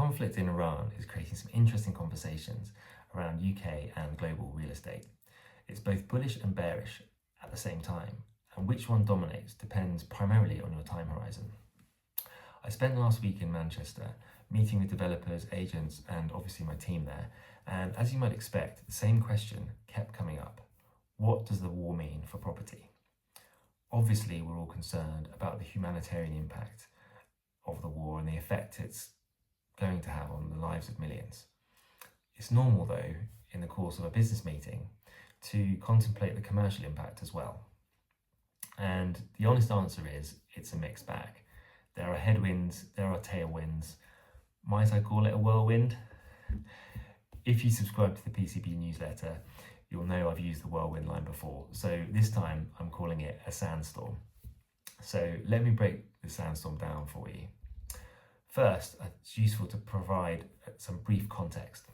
conflict in Iran is creating some interesting conversations around UK and global real estate. It's both bullish and bearish at the same time, and which one dominates depends primarily on your time horizon. I spent last week in Manchester meeting with developers, agents, and obviously my team there, and as you might expect, the same question kept coming up. What does the war mean for property? Obviously, we're all concerned about the humanitarian impact of the war and the effect it's going to have on the lives of millions. It's normal, though, in the course of a business meeting to contemplate the commercial impact as well. And the honest answer is, it's a mixed bag. There are headwinds, there are tailwinds. Might I call it a whirlwind? If you subscribe to the PCB newsletter, you'll know I've used the whirlwind line before. So this time I'm calling it a sandstorm. So let me break the sandstorm down for you. First, it's useful to provide some brief context.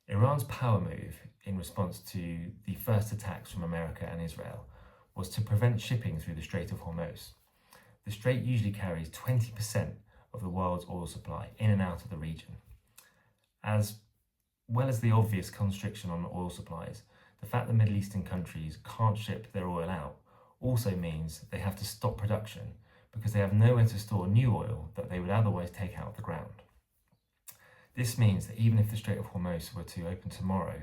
Iran's power move in response to the first attacks from America and Israel was to prevent shipping through the Strait of Hormuz. The Strait usually carries 20% of the world's oil supply in and out of the region. As well as the obvious constriction on oil supplies, the fact that Middle Eastern countries can't ship their oil out also means they have to stop production because they have nowhere to store new oil that they would otherwise take out of the ground. This means that even if the Strait of Hormuz were to open tomorrow,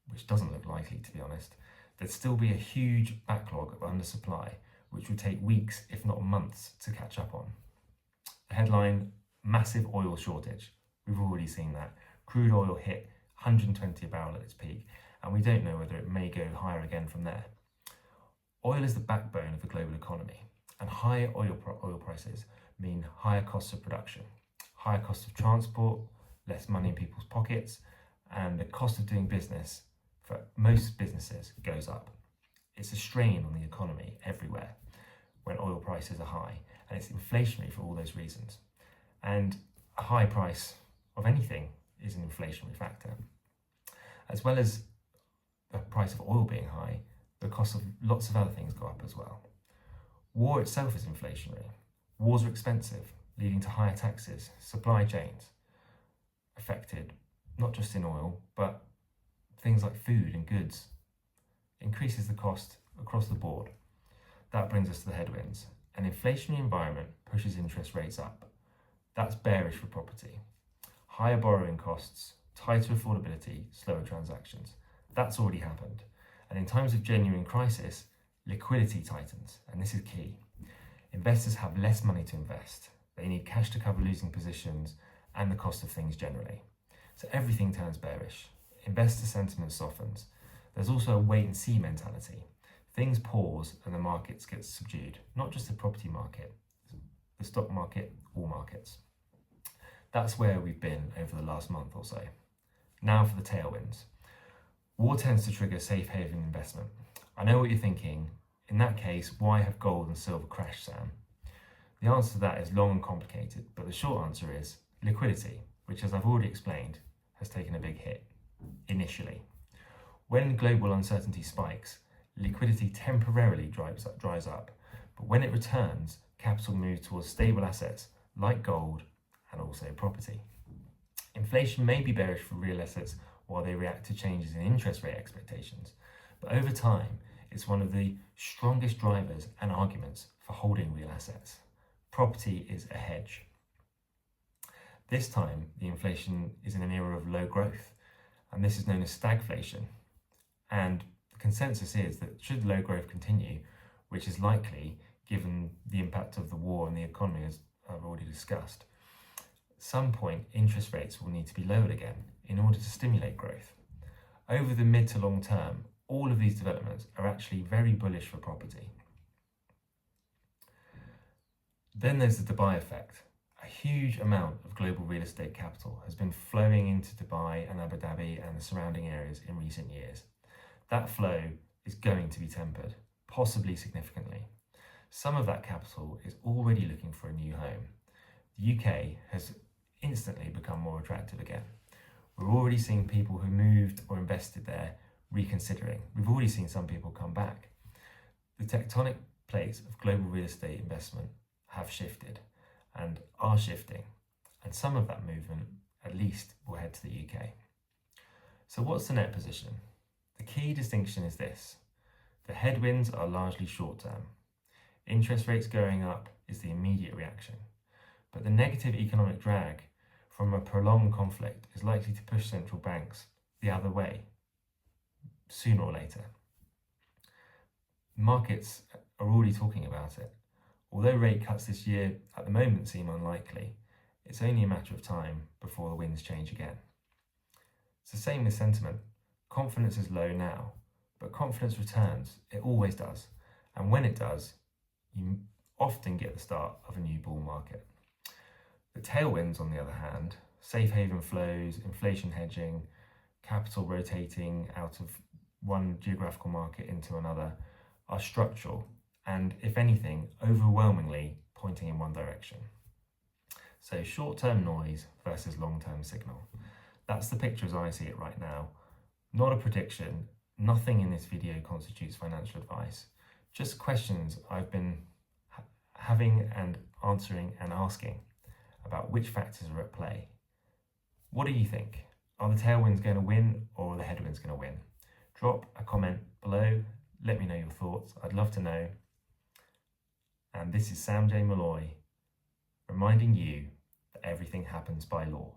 which doesn't look likely to be honest, there'd still be a huge backlog of undersupply, which would take weeks, if not months, to catch up on. The headline, massive oil shortage. We've already seen that. Crude oil hit 120 a barrel at its peak, and we don't know whether it may go higher again from there. Oil is the backbone of the global economy, and higher oil prices mean higher costs of production, higher costs of transport, less money in people's pockets, and the cost of doing business for most businesses goes up. It's a strain on the economy everywhere when oil prices are high, and it's inflationary for all those reasons. And a high price of anything is an inflationary factor. As well as the price of oil being high, the cost of lots of other things go up as well. War itself is inflationary. Wars are expensive, leading to higher taxes, supply chains affected, not just in oil, but things like food and goods. Increases the cost across the board. That brings us to the headwinds. An inflationary environment pushes interest rates up. That's bearish for property. Higher borrowing costs, tighter affordability, slower transactions. That's already happened. And in times of genuine crisis, liquidity tightens, and this is key. Investors have less money to invest. They need cash to cover losing positions and the cost of things generally. So everything turns bearish. Investor sentiment softens. There's also a wait and see mentality. Things pause and the markets get subdued. Not just the property market, the stock market, all markets. That's where we've been over the last month or so. Now for the tailwinds. War tends to trigger safe haven investment. I know what you're thinking. In that case, why have gold and silver crashed, Sam? The answer to that is long and complicated, but the short answer is liquidity, which, as I've already explained, has taken a big hit initially. When global uncertainty spikes, liquidity temporarily dries up, but when it returns, capital moves towards stable assets like gold and also property. Inflation may be bearish for real assets while they react to changes in interest rate expectations, but over time, it's one of the strongest drivers and arguments for holding real assets. Property is a hedge. This time, the inflation is in an era of low growth, and this is known as stagflation. And the consensus is that should low growth continue, which is likely given the impact of the war on the economy, as I've already discussed, at some point interest rates will need to be lowered again in order to stimulate growth. Over the mid to long term, all of these developments are actually very bullish for property. Then there's the Dubai effect. A huge amount of global real estate capital has been flowing into Dubai and Abu Dhabi and the surrounding areas in recent years. That flow is going to be tempered, possibly significantly. Some of that capital is already looking for a new home. The UK has instantly become more attractive again. We're already seeing people who moved or invested there reconsidering. We've already seen some people come back. The tectonic plates of global real estate investment have shifted and are shifting, and some of that movement at least will head to the UK. So what's the net position? The key distinction is this. The headwinds are largely short-term. Interest rates going up is the immediate reaction. But the negative economic drag from a prolonged conflict is likely to push central banks the other way, sooner or later. Markets are already talking about it. Although rate cuts this year at the moment seem unlikely, it's only a matter of time before the winds change again. It's the same with sentiment. Confidence is low now, but confidence returns. It always does. And when it does, you often get the start of a new bull market. The tailwinds, on the other hand, safe haven flows, inflation hedging, capital rotating out of one geographical market into another, are structural and, if anything, overwhelmingly pointing in one direction. So short-term noise versus long-term signal. That's the picture as I see it right now. Not a prediction. Nothing in this video constitutes financial advice. Just questions I've been having and answering and asking about which factors are at play. What do you think? Are the tailwinds going to win or are the headwinds going to win? Drop a comment below. Let me know your thoughts. I'd love to know. And this is Sam J. Malloy reminding you that everything happens by law.